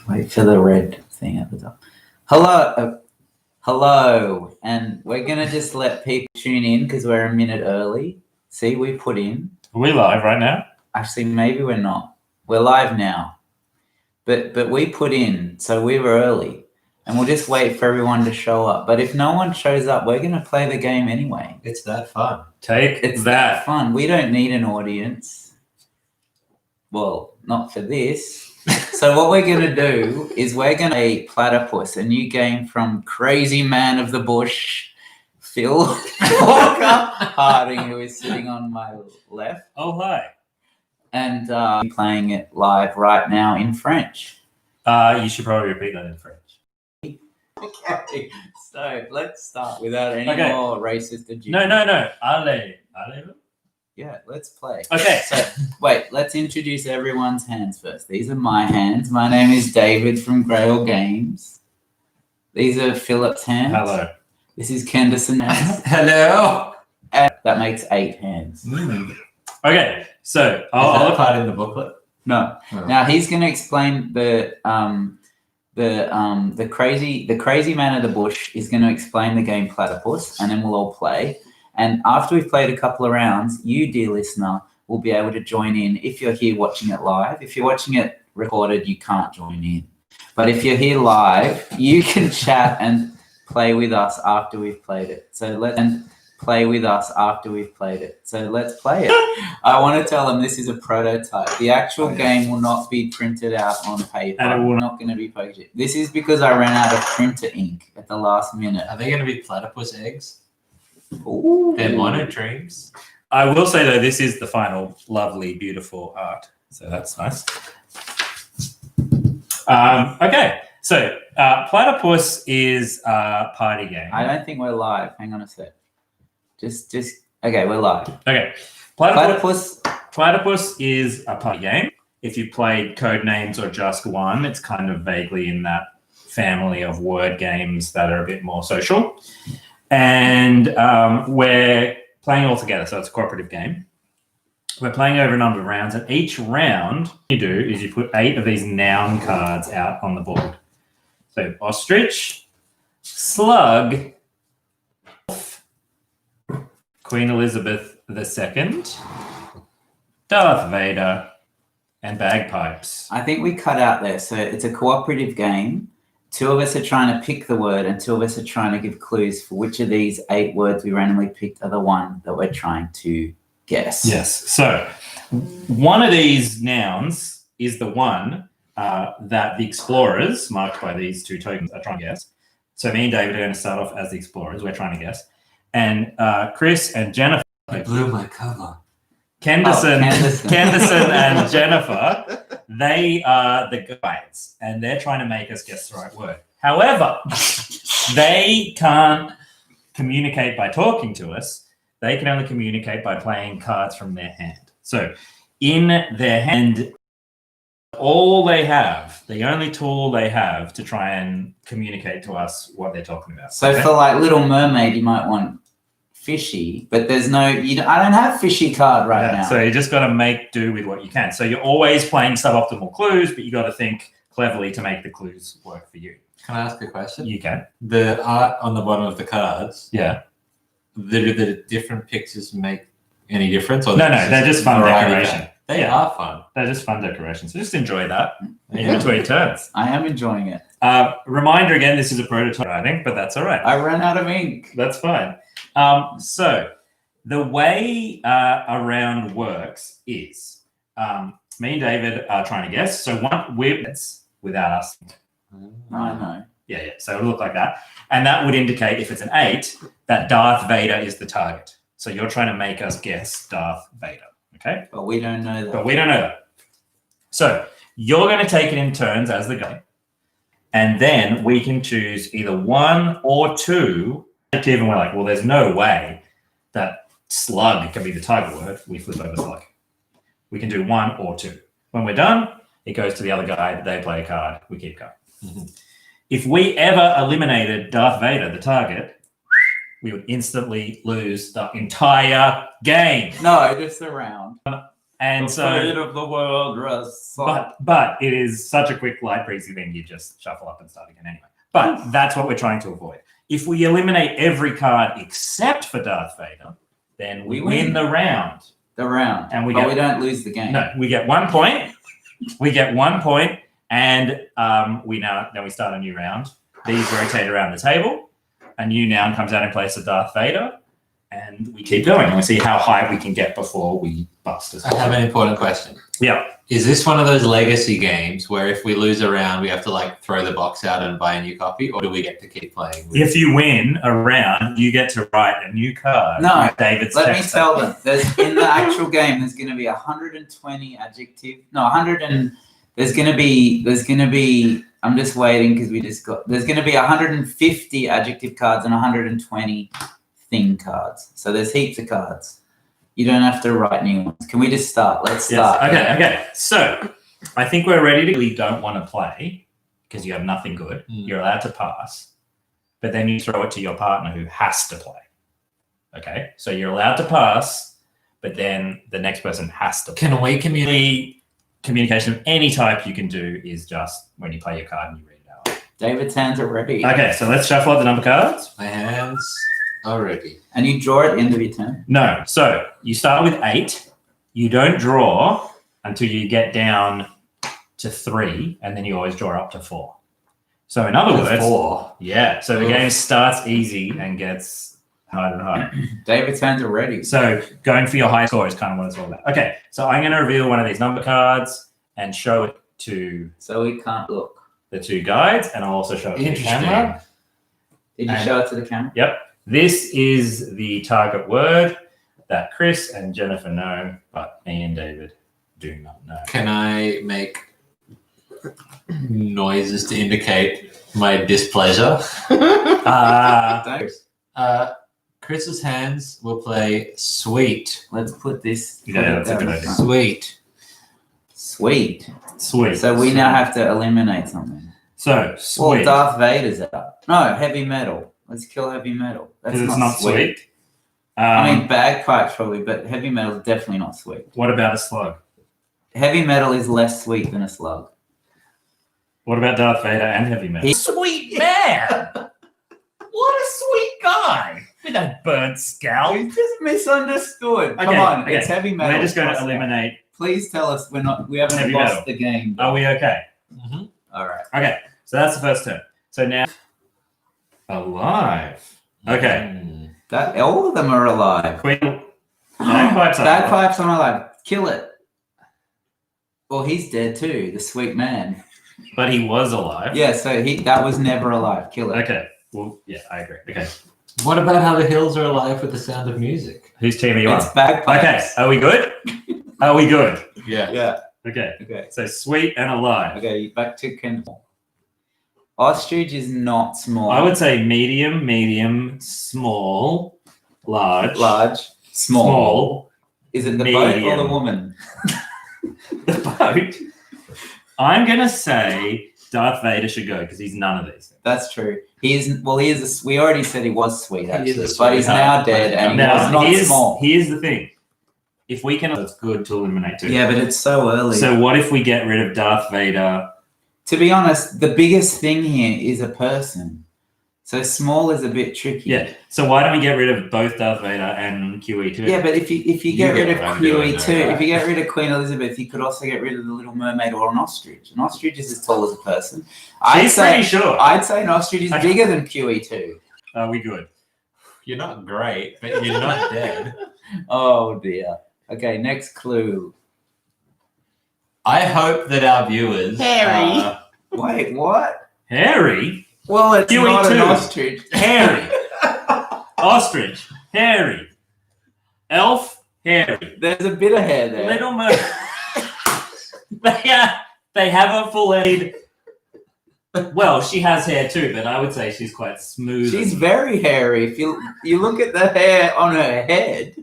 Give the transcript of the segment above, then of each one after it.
Wait for the red thing at the top. Hello, and we're gonna just let people tune in because we're a minute early. See, we put in. Are we live right now? Actually, maybe we're not. We're live now, but we put in, so we were early, and we'll just wait for everyone to show up. But if no one shows up, we're gonna play the game anyway. It's that fun. It's that fun. We don't need an audience. Well, not for this. So what we're going to do is we're going to play Platypus, a new game from crazy man of the bush, Phil Walker Harding, who is sitting on my left. Oh, hi. And playing it live right now in French. You should probably repeat that in French. Okay, so let's start without any more racist adjectives. No. Allez. Yeah, let's play. Okay. So, wait, let's introduce everyone's hands first. These are my hands. My name is David from Grail Games. These are Philip's hands. Hello. This is Kendison's hands. Hello. And that makes 8 hands. Okay, so I'll part in the booklet. No. Oh. Now he's going to explain the crazy man of the bush is going to explain the game Platypus, and then we'll all play. And after we've played a couple of rounds, you, dear listener, will be able to join in if you're here watching it live. If you're watching it recorded, you can't join in. But if you're here live, you can chat and play with us after we've played it. So let's play it. I want to tell them this is a prototype. The actual game will not be printed out on paper. And it will not going to be posted. This is because I ran out of printer ink at the last minute. Are they going to be platypus eggs? Ooh. They're monotremes. I will say, though, this is the final lovely, beautiful art. So that's nice. Okay, so Platypus is a party game. I don't think we're live. Hang on a sec. Just okay, we're live. Okay. Platypus is a party game. If you played Codenames or Just One, it's kind of vaguely in that family of word games that are a bit more social. And we're playing all together, so it's a cooperative game. We're playing over a number of rounds, and each round you do is you put 8 of these noun cards out on the board. So ostrich, slug, Queen Elizabeth II, Darth Vader, and bagpipes. I think we cut out there. So it's a cooperative game. 2 of us are trying to pick the word, and 2 of us are trying to give clues for which of these 8 words we randomly picked are the one that we're trying to guess. Yes. So one of these nouns is the one that the explorers, marked by these 2 tokens, are trying to guess. So me and David are going to start off as the explorers. We're trying to guess. And Chris and Jennifer. I blew my cover. Candace and Jennifer, they are the guides, and they're trying to make us guess the right word. However, they can't communicate by talking to us. They can only communicate by playing cards from their hand. So in their hand, all they have, the only tool they have to try and communicate to us what they're talking about. So for like Little Mermaid, you might want fishy, but there's no, I don't have fishy card right now. So you just got to make do with what you can. So you're always playing suboptimal clues, but you got to think cleverly to make the clues work for you. Can I ask a question? You can. The art on the bottom of the cards, Yeah. the different pictures make any difference? Or No, they're just fun decoration. They are fun. They're just fun decorations. So just enjoy that in between turns. I am enjoying it. Reminder again, this is a prototype, I think, but that's all right. I ran out of ink. That's fine. So the way a round works is me and David are trying to guess. So one words without us. I know. Yeah. So it'll look like that. And that would indicate if it's an 8, that Darth Vader is the target. So you're trying to make us guess Darth Vader. Okay? But we don't know that. So you're going to take it in turns as the guy. And then we can choose either 1 or 2. And we're like, well, there's no way that slug can be the target word. We flip over slug. We can do 1 or 2. When we're done, it goes to the other guy. They play a card. We keep going. Mm-hmm. If we ever eliminated Darth Vader, the target, we would instantly lose the entire game. No, just a round. And so, of the world, Russ. but it is such a quick light breezy thing. You just shuffle up and start again anyway. But that's what we're trying to avoid. If we eliminate every card except for Darth Vader, then we win the round. And we don't lose the game. No, we get 1 point. We get 1 point, and then we start a new round. These rotate around the table. A new noun comes out in place of Darth Vader, and we keep going. And we see how high we can get before we bust as well. I have an important question. Yeah. Is this one of those legacy games where if we lose a round, we have to like throw the box out and buy a new copy, or do we get to keep playing? If you win a round, you get to write a new card. No, David's let me tell them. In the actual game, there's going to be 120 adjective. No, 100 and there's going to be. I'm just waiting because there's going to be 150 adjective cards and 120 thing cards. So there's heaps of cards. You don't have to write new ones. Can we just start? Let's start. Yes. Okay. So I think we're ready to. We don't want to play because you have nothing good. You're allowed to pass, but then you throw it to your partner who has to play. Okay. So you're allowed to pass, but then the next person has to play. Can we communicate? Communication of any type you can do is just when you play your card and you read it out. David's hands are ready. Okay, so let's shuffle out the number cards. My hands are ready. And you draw at the end of your turn? No. So you start with 8. You don't draw until you get down to 3, and then you always draw up to 4. So in other words, 4. Yeah. So the game starts easy and gets harder and harder. David's hands are ready. So going for your high score is kind of what it's all about. Okay, so I'm going to reveal one of these number cards and show it to So we can't look. the 2 guides, and I'll also show it to the camera. Did you show it to the camera? Yep. This is the target word that Chris and Jennifer know, but me and David do not know. Can I make noises to indicate my displeasure? Chris's hands will play sweet. Let's put this. Yeah, that's a good idea. Sweet. Sweet. Sweet. So we now have to eliminate something. So sweet. Well, Darth Vader's out. No, heavy metal. Let's kill heavy metal. That's Because it's not sweet. I mean, bagpipes probably, but heavy metal is definitely not sweet. What about a slug? Heavy metal is less sweet than a slug. What about Darth Vader and heavy metal? Sweet man! What a sweet guy! With that burnt scalp. You just misunderstood. Okay, Come on, okay. it's heavy metal. We're just going to eliminate. Please tell us we haven't Heavy lost metal. the game. Are we okay? Mm-hmm. All right. Okay, so that's the first turn. So now, alive. Okay. That all of them are alive. Queen. Bagpipes are Bagpipes aren't alive. Kill it. Well, he's dead too. The sweet man. But he was alive. Yeah. So that was never alive. Kill it. Okay. Well, yeah, I agree. Okay. What about how the hills are alive with the sound of music? Whose team are you on? It's bagpipes. Okay. Are we good? Are we good? Yeah. Yeah. Okay. Okay. So sweet and alive. Okay. Back to Kendall. Ostrich is not small. I would say medium, small, large. Large. Small. Is it the boat or the woman? The boat. I'm gonna say Darth Vader should go because he's none of these things. That's true. He is. Well, he is. We already said he was sweet, actually, He is a but he's now sweetheart. dead, and he was not small. Here's the thing: if we can, it's good to eliminate 2. Yeah, but it's so early. So what if we get rid of Darth Vader? To be honest, the biggest thing here is a person. So small is a bit tricky. Yeah. So why don't we get rid of both Darth Vader and QE2? Yeah, but if you get rid of what I'm doing QE2, there, right? if you get rid of Queen Elizabeth, you could also get rid of the Little Mermaid or an ostrich. An ostrich is as tall as a person. She's pretty sure. I'd say an ostrich is Okay. bigger than QE2. Are we good? You're not great, but you're not dead. Oh dear. Okay, next clue. I hope that our viewers. Harry. Wait, what? Harry? Well, it's not an QE2. ostrich. Harry. Ostrich. Harry. Elf. Harry. There's a bit of hair there. Little Mermaid. They have a full head. Well, she has hair too, but I would say she's quite smooth. She's very hairy. If you look at the hair on her head,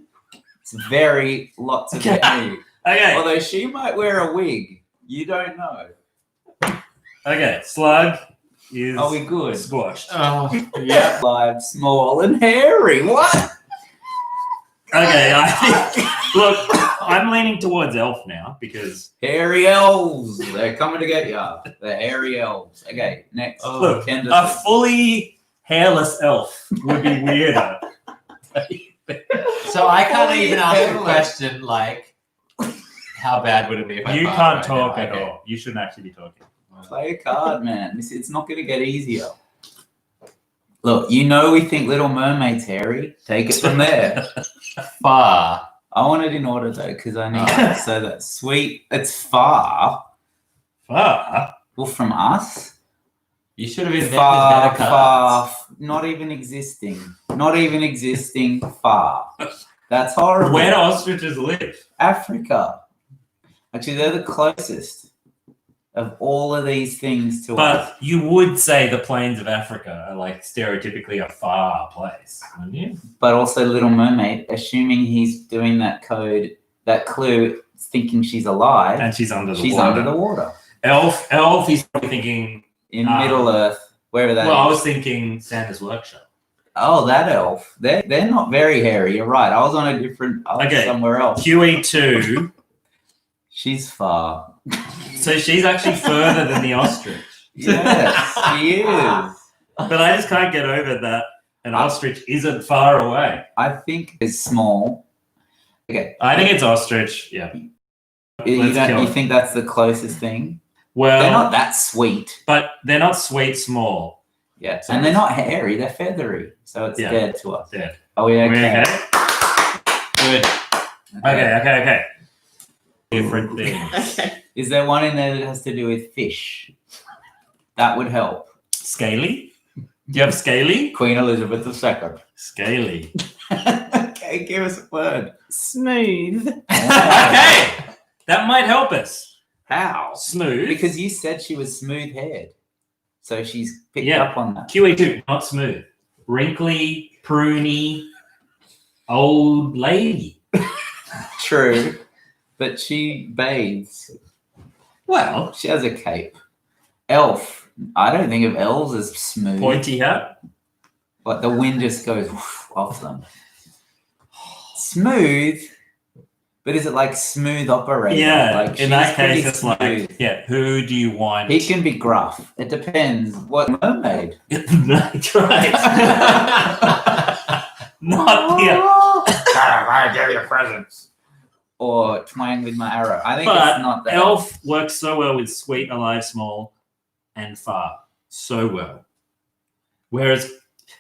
it's very lots of hair. Okay. Although she might wear a wig. You don't know. Okay. Slug is Are we good? squashed. Oh, yeah. Live, small, and hairy. What? Okay, I think Look, I'm leaning towards elf now because Hairy elves. They're coming to get ya. The hairy elves. Okay, next. look, Candace. a fully hairless elf would be weirder. So I can't Fully even ask a hairless. question like, how bad would it be if I You fart can't right talk now? at Okay. all. You shouldn't actually be talking. Play a card, man. It's not going to get easier. Look, you know we think Little Mermaid's hairy. Take it from there. Far. I want it in order though, because I need to say that sweet. It's far. Far? Well, from us. You should have invented Far, better cards. far. Not even existing. Not even existing. Far. That's horrible. Where do ostriches live? Africa. Actually, they're the closest of all of these things to us. But you would say the plains of Africa are like stereotypically a far place, wouldn't you? But also Little Mermaid, assuming he's doing that code, that clue, thinking she's alive, And she's under the she's water. under the water. Elf, he's probably thinking, In Middle Earth, wherever that well, I is. was thinking Santa's workshop. Oh, that elf. They're not very hairy. You're right. I was on a different. I was Okay. somewhere else. QE2, She's far. so she's actually further than the ostrich. Yes, she is. But I just can't get over that an ostrich isn't far away. I think it's small. Okay. I think it's ostrich, yeah. You kill it. think that's the closest thing? Well, They're not that sweet. but they're not sweet small. Yeah. And they're not hairy. They're feathery. So it's Yeah. dead to us. Dead. Are we Are okay? we okay? Good. Okay. Different things. Okay. Is there one in there that has to do with fish? That would help. Scaly? Do you have scaly? Queen Elizabeth II. Scaly. Okay, give us a word. Smooth. Okay, that might help us. How? Smooth. Because you said she was smooth haired. So she's picked Yeah. up on that. QE2, not smooth. Wrinkly, pruny, old lady. True. But she bathes. Well, She has a cape. Elf. I don't think of elves as smooth. pointy hat. Like the wind just goes off them. Smooth. But is it like smooth operator? Yeah, Like in that she's pretty case, it's like, smooth. yeah, who do you want? He can be gruff. It depends. What mermaid? That's right. Not the. I give you presents. Or twang with my arrow. I think But it's not that. Elf works so well with sweet, alive, small, and far. So well. Whereas,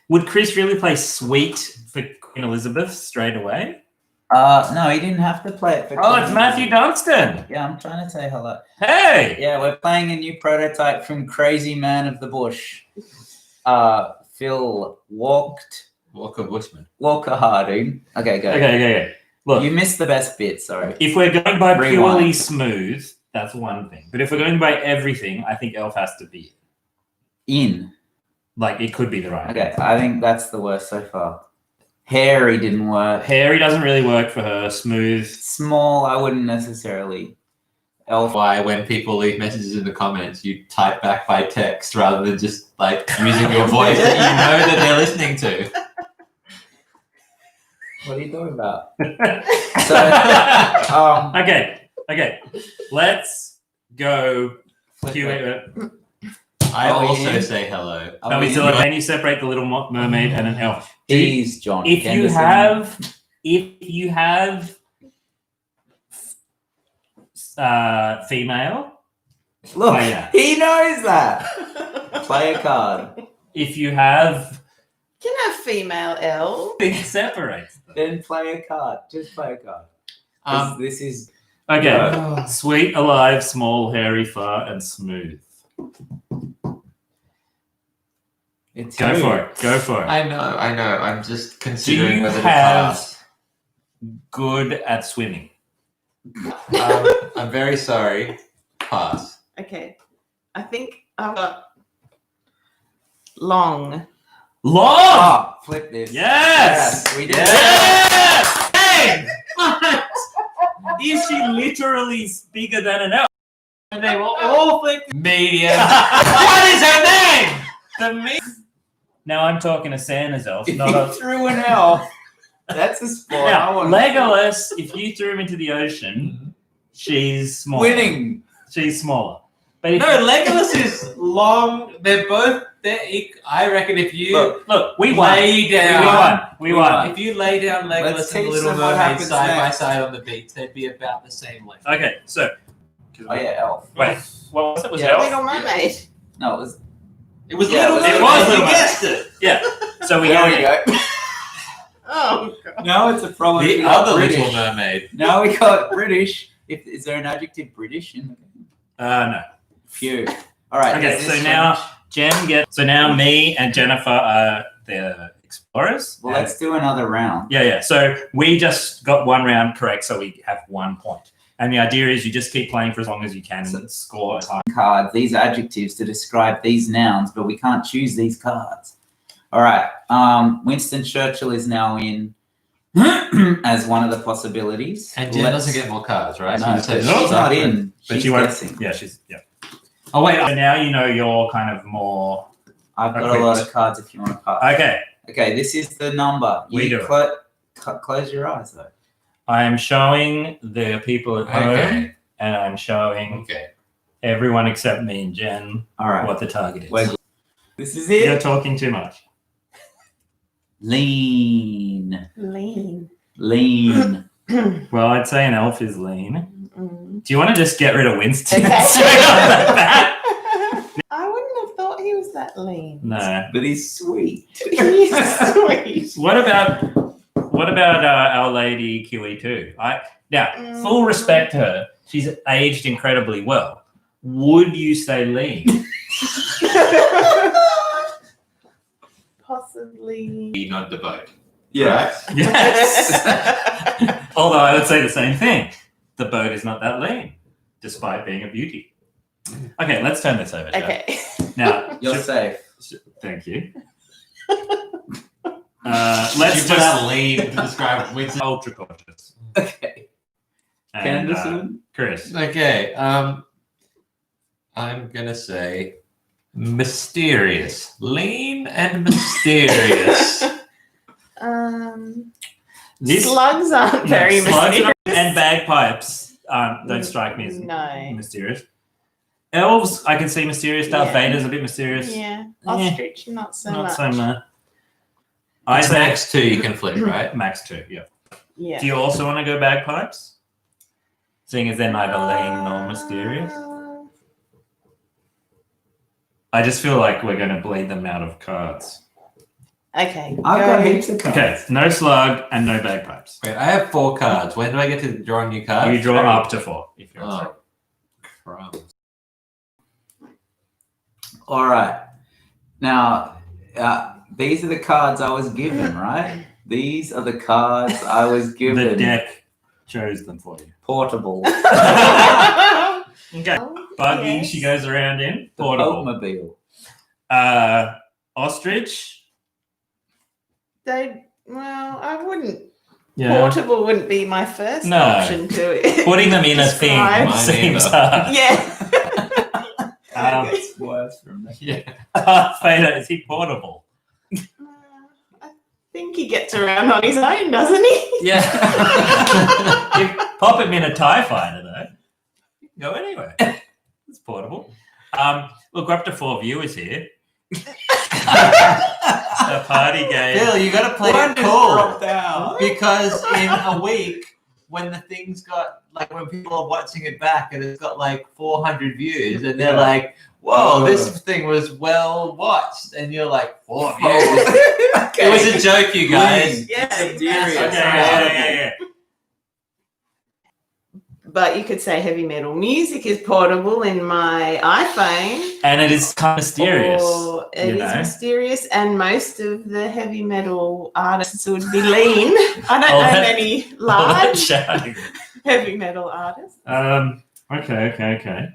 would Chris really play sweet for Queen Elizabeth straight away? No, he didn't have to play it for Oh, it's Matthew Dunstan. Yeah, I'm trying to say hello. Hey! Yeah, we're playing a new prototype from Crazy Man of the Bush. Phil Walker Bushman. Walker Harding. Okay, go. Okay. Look, You missed the best bit, sorry. if we're going by Rewind. purely smooth, that's one thing. But if we're going by everything, I think Elf has to be. In. Like, it could be the right. Okay, I think that's the worst so far. Hairy didn't work. Hairy doesn't really work for her. Smooth. Small, I wouldn't necessarily. Elf. Why, when people leave messages in the comments, you type back by text rather than just like using your voice that you know that they're listening to. What are you talking about? So, Okay. Let's go. I Oh, also yeah. say hello. Can we still can you separate the little mermaid and an elf? He's John. If you have female, Look, play that. he knows that. Play a card. If you have, Can have female elf. it separates them. Then play a card. Just play a card. 'Cause this is Okay. Sweet, alive, small, hairy, far, and smooth. it's Go for it. Go for it. I know. I'm just Do considering you whether to have pass. good at swimming? I'm very sorry. Pass. Okay. I think I've got long. Long. Ah, flip this. Yes. We did Yes. Hey. Is she literally bigger than an elf? And they were all thinking. Medium. What is her name? Now I'm talking to Santa's elf, If not you a. threw an elf That's a sport. Now, Legolas, if you threw him into the ocean, she's smaller. Winning. She's smaller. But if No, Legolas is long. They're both. I reckon if you look, we won. lay down, We won. if you lay down Let's Legolas and teach Little them what Mermaid happens side by next. side on the beach, they'd be about the same length. Okay, so. Oh yeah, Elf. Wait, what was it? Was Yeah. it Elf? Little Mermaid. No, it was. It was Yeah, Little it Mermaid. was Little You Mermaid. guessed it. Yeah. So we There got we it. go. Oh, God. No, it's a problem. The We got other British. Little Mermaid. No, we got British. Is there an adjective British in the game? No. Phew. All right. Okay, does so this now Jen gets. So now me and Jennifer are the explorers. Well, and- let's do another round. Yeah. So we just got one round correct, so we have 1 point. And the idea is you just keep playing for as long as you can and score as high. Cards, these adjectives to describe these nouns, but we can't choose these cards. All right. Winston Churchill is now in as one of the possibilities. And Jen doesn't get more cards, right? No, So you she's just say- not in. But She's she won't. guessing. Yeah, she's. Yeah. Oh wait, So now you know you're kind of more. I've got Okay. a lot of cards if you want to pass. Okay. Okay, this is the number. We do it. Close your eyes though. I am showing the people at home, okay, and I'm showing okay. everyone except me and Jen All right. what the target is. We're good. This is You're it. talking too much. Lean. Lean. Lean. Well, I'd say an elf is lean. Mm. Do you want to just get rid of Winston? Okay. Straight off the bat? I wouldn't have thought he was that lean. No. But he's sweet. He's sweet. What about Our Lady QE2? Now, full respect to her. She's aged incredibly well. Would you say lean? Possibly. Not the boat. Yeah. Yes. Although I would say the same thing. The boat is not that lean, despite being a beauty. Okay, let's turn this over. Jo. Okay. Now, You're safe. thank you. Let's Let's put just out lean to describe Winston. ultra cautious. Okay. And, Candace. Chris. Okay, I'm gonna say mysterious, lean and mysterious. This Slugs aren't very slugs mysterious. and bagpipes don't strike me as No. mysterious. Elves, I can see mysterious. Darth Yeah. Vader's a bit mysterious. Yeah. Ostrich, not so Not much. so much. I It's say max 2 you can flip, right? max 2. Yeah. Yeah. Do you also want to go bagpipes? Seeing as they're neither lean nor mysterious. I just feel like we're going to bleed them out of cards. Okay. I've go. got heaps of cards. Okay, no slug and no bagpipes. Wait, I have 4 cards. When do I get to draw a new card? You draw up to 4 if you're Oh, crumbs. All right. Now, these are the cards I was given, right? These are the cards I was given. the deck chose them for you. Portable. Okay. Oh, Buggy, yes. she goes around in. The Portable. Pokemobile. Ostrich. Well, I wouldn't. Yeah. Portable wouldn't be my first No. option to it. Putting them in a thing Describe. Mine seems either. hard. Yeah. It's worse from that. Yeah. Darth Vader, is he portable? I think he gets around on his own, doesn't he? Yeah. Pop him in a TIE fighter, though. You can go anywhere. It's portable. Look, we're up to 4 viewers here. A party game. Bill, you gotta play One it just cool. dropped out. Because in a week, when the thing's got, like, when people are watching it back and it's got like 400 views and they're like, whoa, this thing was well watched. And you're like, 4 views. It was a joke, you guys. Yeah, Serious. Yeah. But you could say heavy metal music is portable in my iPhone. And it is kind of mysterious. Or it you is know? mysterious, and most of the heavy metal artists would be lean. I don't Oh, know that- many All that large shouting. heavy metal artists. Okay.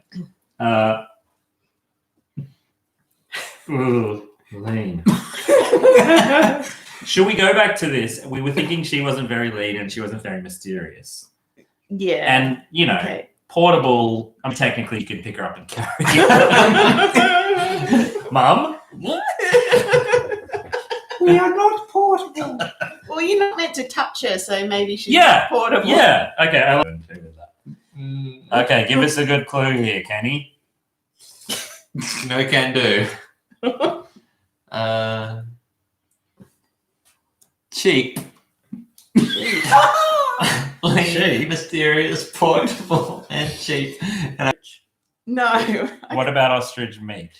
Ooh, lean. Should we go back to this? We were thinking she wasn't very lean and she wasn't very mysterious. Yeah. And, you know, Okay. portable, technically you can pick her up and carry her. Mum? We are not portable. Well, you're not meant to touch her, so maybe she's Yeah, portable. Yeah. Okay. I wouldn't figure that. Mm, Okay, give us a good clue here, Kenny. no can do. Cheap. Like, Cheap? mysterious, portable, and cheap. No. What about ostrich meat?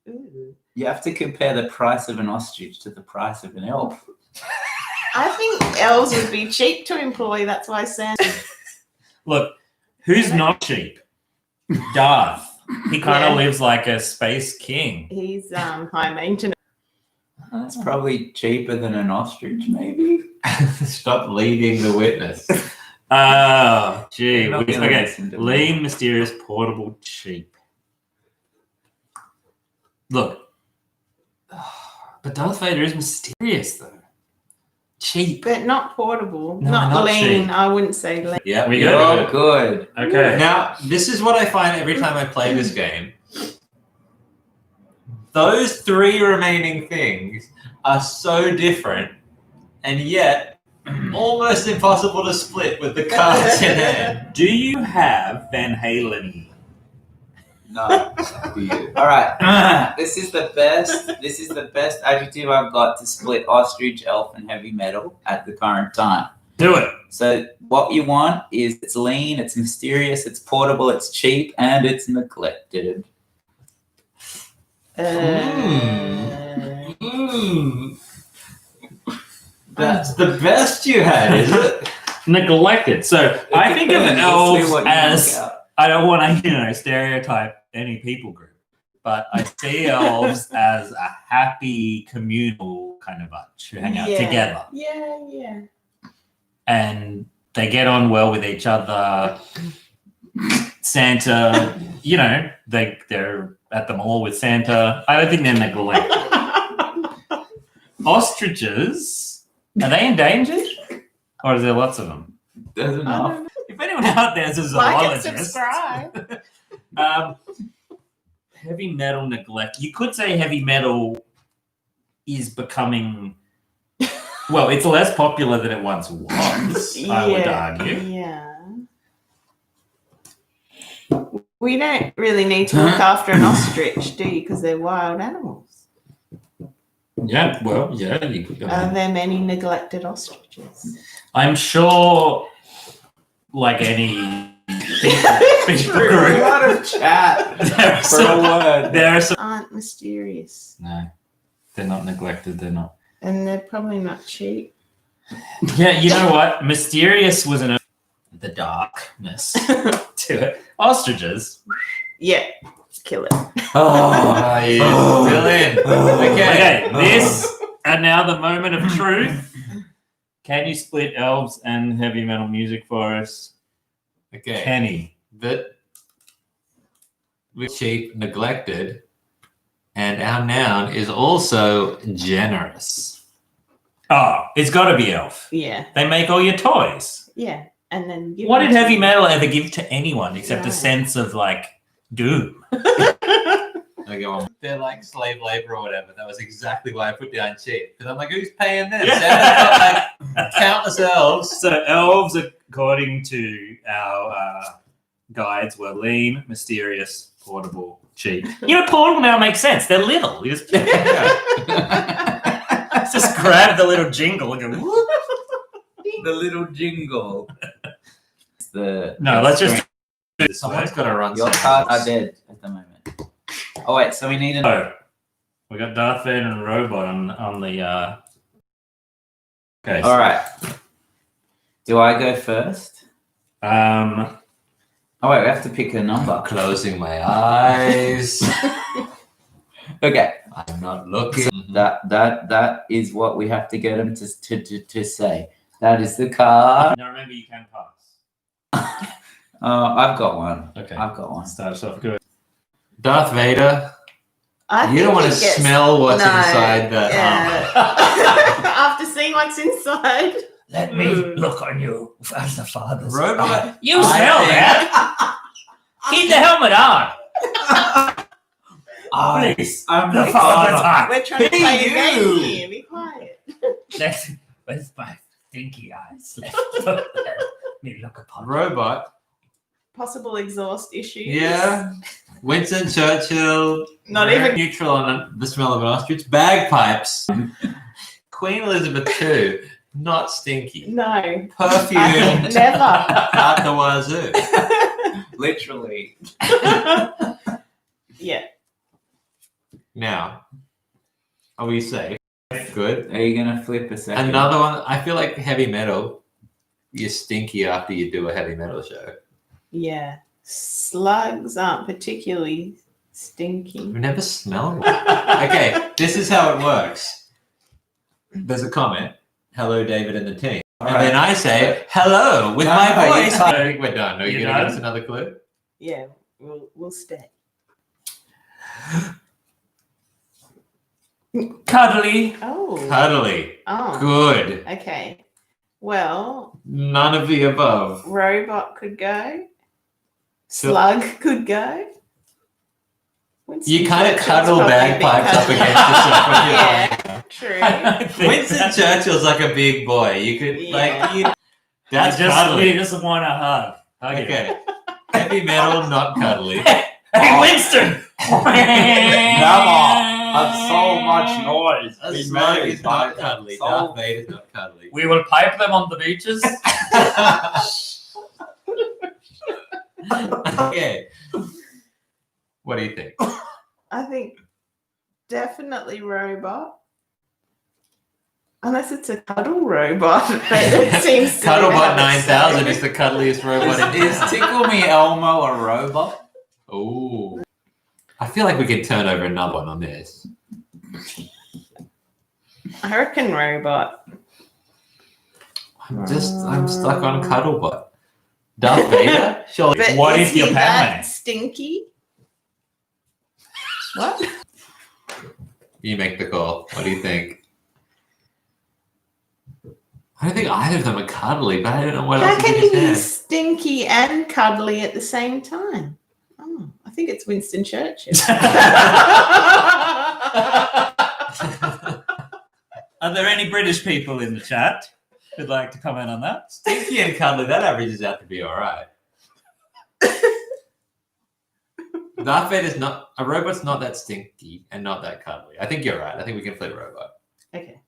Ooh. You have to compare the price of an ostrich to the price of an elf. I think elves would be cheap to employ. That's why Santa. Look, who's not cheap? Darth. He kind of Yeah. lives like a space king. He's high maintenance. That's probably cheaper than an ostrich, maybe. Stop leading the witness. Oh, gee. They're not gonna Okay, listen to me. lean, mysterious, portable, cheap. Look. But Darth Vader is mysterious, though. Cheap. But not portable. No, not not lean. cheap. I wouldn't say lean. Yeah, We You're go. good. Okay. Now, this is what I find every time I play this game. Those three remaining things are so different, and yet almost impossible to split with the cards in hand. Do you have Van Halen? No. All right. This is the best. This is the best adjective I've got to split ostrich, elf, and heavy metal at the current time. Do it. So what you want is it's lean, it's mysterious, it's portable, it's cheap, and it's neglected. That's the best you had, is it? Neglected. So I think of Let's see elves what you as, work out. I don't want to, stereotype any people group, but I see elves as a happy communal kind of bunch who hang out together. Yeah. And they get on well with each other. Santa, they're at the mall with Santa. I don't think they're neglected. Ostriches, are they endangered? Or is there lots of them? There's enough. If anyone out there is a Like and zoologist, subscribe. heavy metal neglect. You could say heavy metal is becoming, well, it's less popular than it once was, I would argue. Yeah. We don't really need to look after an ostrich, do you? Because they're wild animals. Yeah, well, yeah. You could go. Are there many neglected ostriches? I'm sure, like any people A group, lot of chat there are for some, a word. there are some. Aren't mysterious. No, they're not neglected. They're not. And they're probably not cheap. Yeah, you know what? Mysterious was the darkness to it. Ostriches. Yeah. Kill it. Oh, Fill in. Okay, this and now the moment of truth. Can you split elves and heavy metal music for us, Okay. Kenny? That we're cheap, neglected, and our noun is also generous. Oh, it's got to be elf. Yeah. They make all your toys. Yeah. And then give What them did to heavy me. metal ever give to anyone except a Right. sense of like doom? Okay, well, they're like slave labor or whatever. That was exactly why I put down cheap. Because I'm like, who's paying them? Yeah. Santa's got like countless elves. So elves, according to our guides, were lean, mysterious, portable, cheap. Portable now makes sense. They're little. You just, just grab the little jingle and go. Whoop. the little jingle. No, let's just. Someone's got to run. Your cards are dead at the moment. Oh wait, so we need an. Oh, we got Darth Vader and Robot on the. Okay. All right. Do I go first? Oh wait, we have to pick a number. Closing my eyes. Okay. I'm not looking. That is what we have to get them to say. That is the card. Now remember, you can pass. I've got one. Okay. I've got one. Start us off good. Darth Vader, I you don't think want to he gets- smell what's No, inside the armor. After seeing what's inside. Let me look on you as the father's. Robot. You smell that? Keep the helmet on. Please. I'm The the father's father. eye. We're trying to Hey, play a you. game here. Be quiet. Where's my stinky eyes left? Let me look upon Robot. Possible exhaust issues. Yeah. Winston Churchill. Not very even- neutral on the smell of an ostrich. Bagpipes. Queen Elizabeth II. Not stinky. No. Perfume. Never. Out the wazoo. Literally. Yeah. Now, are we safe? Good. Are you gonna flip a second? Another one. I feel like heavy metal. You're stinky after you do a heavy metal show. Yeah. Slugs aren't particularly stinky. I've never smelled one. Okay, this is how it works. There's a comment. Hello, David and the team. All And right. then I say, hello, with No, my no, you voice. can't. I think we're done. Are you You going to give done? us another clue? Yeah, we'll stay. Cuddly. Oh. Cuddly. Oh. Good. Okay. Well, None of the above. robot could go. So- Slug could go. Winston You kind of Churchill's cuddle probably a bit bagpipes up cuddly. against yourself when you're Yeah, true. I think Winston that- Churchill's like a big boy. You could, that's we cuddly. just want a hug. Hug it. Okay. Heavy metal, not cuddly. Hey, Winston! Have so much noise. A Been slug made is not by- cuddly. so- Darth Vader's not cuddly. We will pipe them on the beaches. Okay. What do you think? I think definitely robot. Unless it's a cuddle robot. But it seems to Cuddlebot be 9000 is the cuddliest robot in Is Tickle Me Elmo a robot? Oh. I feel like we could turn over another one on this. I reckon robot. I'm stuck on Cuddlebot. Darth Vader? Surely. But What is if your he Padme? that stinky? What? You make the call. What do you think? I don't think either of them are cuddly, but I don't know what How else can is he in be his stinky and cuddly at the same time? Oh, I think it's Winston Churchill. Are there any British people in the chat who'd like to comment on that? Stinky and cuddly, that averages out to be alright. Darth Vader's not, a robot's not that stinky and not that cuddly. I think you're right. I think we can flip a robot. Okay.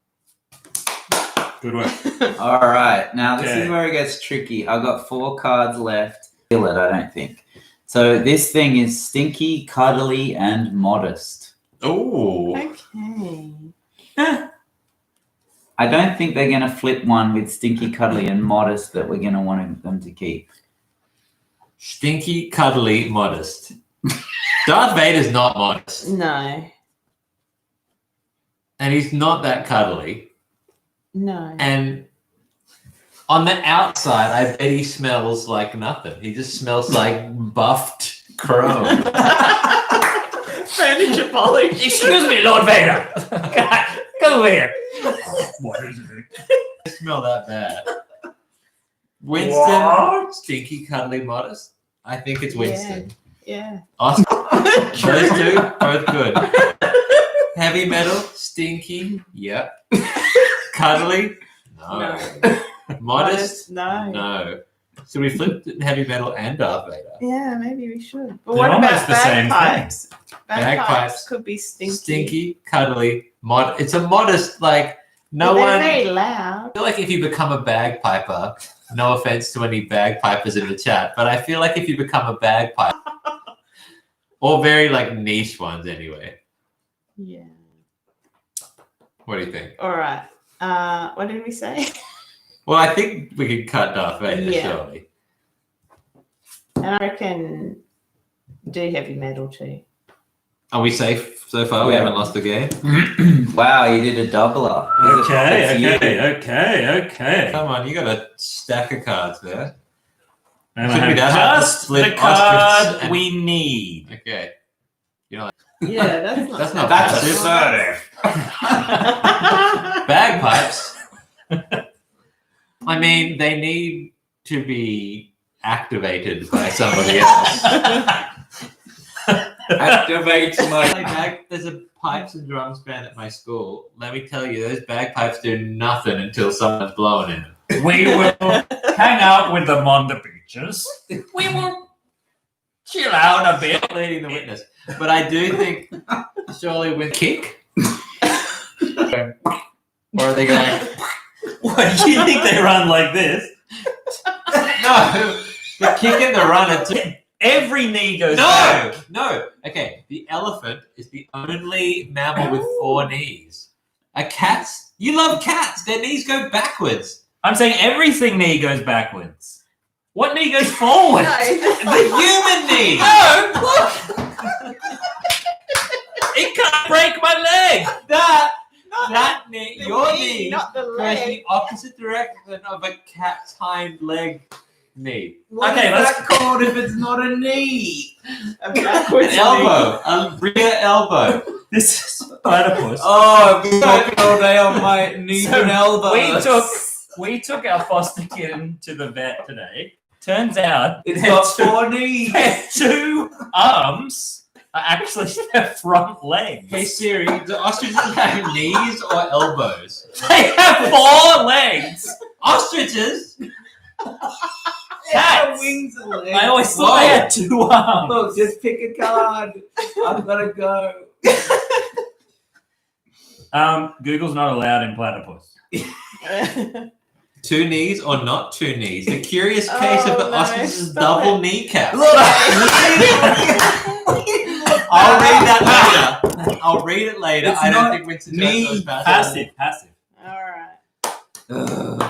Good work. All right. Now this Okay. is where it gets tricky. I've got 4 cards left. Kill it, I don't think. So this thing is stinky, cuddly, and modest. Oh. Okay. I don't think they're going to flip one with stinky, cuddly, and modest that we're going to want them to keep. Stinky, cuddly, modest. Darth Vader's not modest. No. And he's not that cuddly. No. And on the outside, I bet he smells like nothing. He just smells like buffed chrome. Furniture polish. Excuse me, Lord Vader. Come over here. What is it? I smell that bad. Winston, What? stinky, cuddly, modest. I think it's Winston. Yeah. Oscar, those two, both good. Heavy metal, stinky, yep. Cuddly, no. Modest, No. no. So we flipped heavy metal and Darth Vader. Yeah, maybe we should. But They're what almost about the same bagpipes? Bagpipes. Bagpipes could be stinky. Stinky, cuddly, it's a modest, like, no But they're one. very loud. I feel like if you become a bagpiper, no offense to any bagpipers in the chat, but I feel like if you become a bagpiper, or very like niche ones anyway. Yeah. What do you think? All right. What did we say? Well, I think we could cut Darth Vader, Yeah. surely. And I reckon do heavy metal too. Are we safe so far? We Yeah. haven't lost a game. Wow, you did a doubler. That's you. Okay. Come on, you got a stack of cards there. And Should I be that have hard to just split the card ostrich and- we need. Okay. Yeah, that's not. That's not That's passive. assertive. Bagpipes. I mean, they need to be activated by somebody else. Activate my. There's a pipes and drums band at my school. Let me tell you, those bagpipes do nothing until someone's blowing in them. We will hang out with them on the beaches. We will chill out a bit. Leading the witness. But I do think, surely with kick, or are they going? What, do you think they run like this? No, the kick and the run are two. Every knee goes back. No. Okay, the elephant is the only mammal with 4 knees. A cat's. You love cats. Their knees go backwards. I'm saying everything knee goes backwards. What knee goes forward? The human knee. No, look. It can't break my leg. That knee, your knee, not the goes leg. the opposite direction of a cat's hind leg knee. Okay, let's. called if it's not a knee? A backwards An elbow, a rear elbow. This is Platypus. Oh, I've been walking all day on my knees So and elbows. We took our foster kid to the vet today. Turns out It's their got two- 4 knees. their 2 arms are actually their front legs. Hey Siri, do ostriches have knees or elbows? They have 4 legs. Ostriches? Cats. Wings and legs. I always thought they had 2 arms. Look, just pick a card. I've got to go. Google's not allowed in Platypus. 2 knees or not 2 knees? The curious case of the no, ostrich's stop double it. kneecap. Look. I'll read that later. I'll read it later. It's I don't not think Winston knee. Churchill's Passive. All right.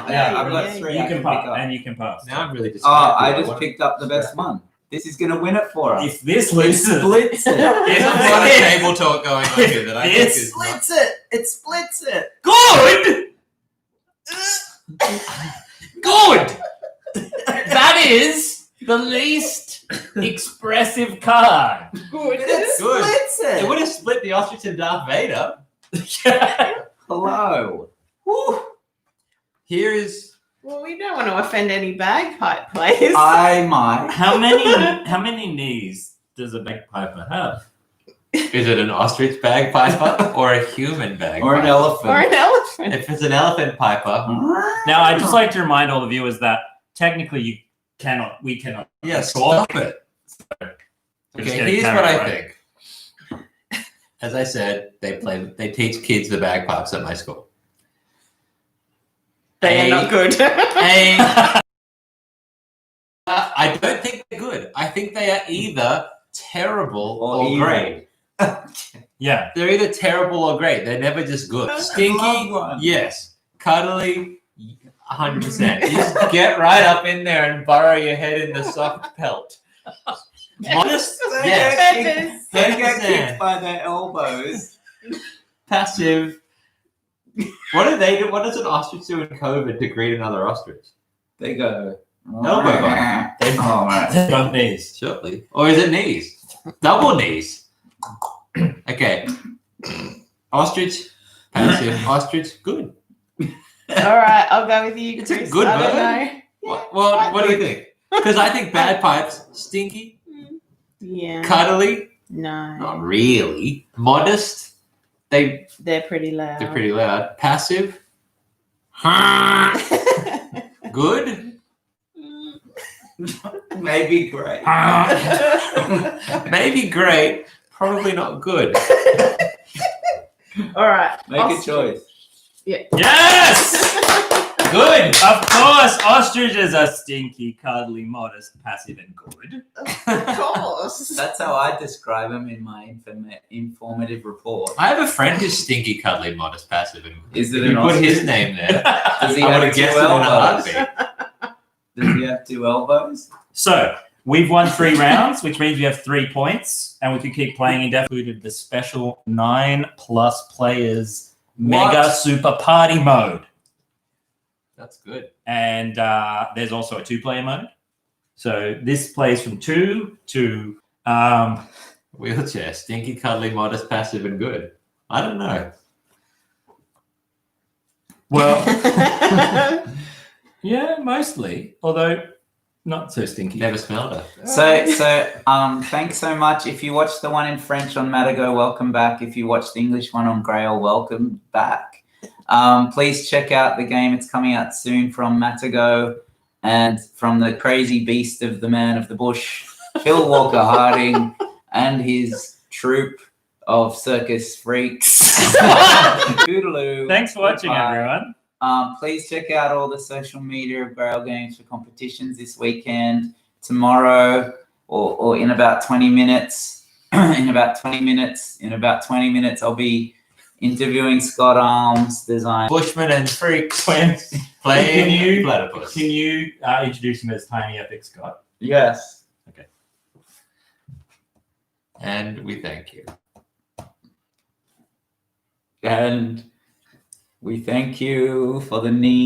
Yeah, I've got Yeah, 3. You I can pick pass, up. and you can pass. Now I'm really Oh, distracted. I just picked up the best one. This is going to win it for us. If this It loses, splits it. There's a lot of table talk going on here that I think It's is not... It splits it. good. Good. That is the least expressive card. Good. It Good. splits It it. would have split the ostrich and Darth Vader. Hello. Woo. Here is... Well, we don't want to offend any bagpipe players. I might. How many knees does a bagpiper have? Is it an ostrich bagpiper or a human bagpiper? Or an elephant. Or an elephant. If it's an elephant piper... Now, I'd just like to remind all the viewers that technically we cannot. Yeah, talk. stop it. We're just Okay, getting here's carried what I away. think. As I said, they teach kids the bagpipes at my school. They are not good. I don't think they're good. I think they are either terrible or evil. great. Yeah. They're either terrible or great. They're never just good. Love Stinky, one. yes. Cuddly, 100%. You just get right up in there and burrow your head in the soft pelt. Modest, yes. Feathers. They get 100%. kicked by their elbows. Passive. What do they do? What does an ostrich do in COVID to greet another ostrich? They go. Elbow bump. Oh, right. Both knees. Surely. Or is it knees? Double knees. Okay. Ostrich, passive. Ostrich, good. All right, I'll go with you, It's a Chris. good I don't bird. know. What do you think? Because I think bad pipes, stinky, Yeah. cuddly, No. not really. Modest, they're They're pretty loud. pretty loud. Passive, good. Maybe great. Maybe great, probably not good. All right. Make a choice. Yes! Good. Of course, ostriches are stinky, cuddly, modest, passive, and good. Of course. That's how I describe them in my informative report. I have a friend who's stinky, cuddly, modest, passive, and good. Is it If you an put his ostrich? name there, Does he I would have have 2 guessed it in a elbows? heartbeat. Does he have 2 elbows? So, we've won 3 rounds, which means we have 3 points, and we can keep playing indefinitely. The special 9+ players mega What? super party mode. That's good. And there's also a 2-player mode. So this plays from 2 to Wheelchair, stinky, cuddly, modest, passive, and good. I don't know. well, yeah, mostly. Although Not so stinky. Never smelled it. Thanks so much. If you watched the one in French on Matagot, welcome back. If you watched the English one on Grail, welcome back. Please check out the game. It's coming out soon from Matagot and from the crazy beast of the man of the bush, Phil Walker Harding, and his troupe of circus freaks. Toodaloo. Thanks for watching, Goodbye. everyone. Please check out all the social media of Grail Games for competitions this weekend, tomorrow, or in about 20 minutes. in about 20 minutes, I'll be interviewing Scott Arms, design. Bushmen and freaks Twins. playing Platypus. Can you introduce him as Tiny Epic Scott? Yes. Okay. And we thank you. And we thank you for the need.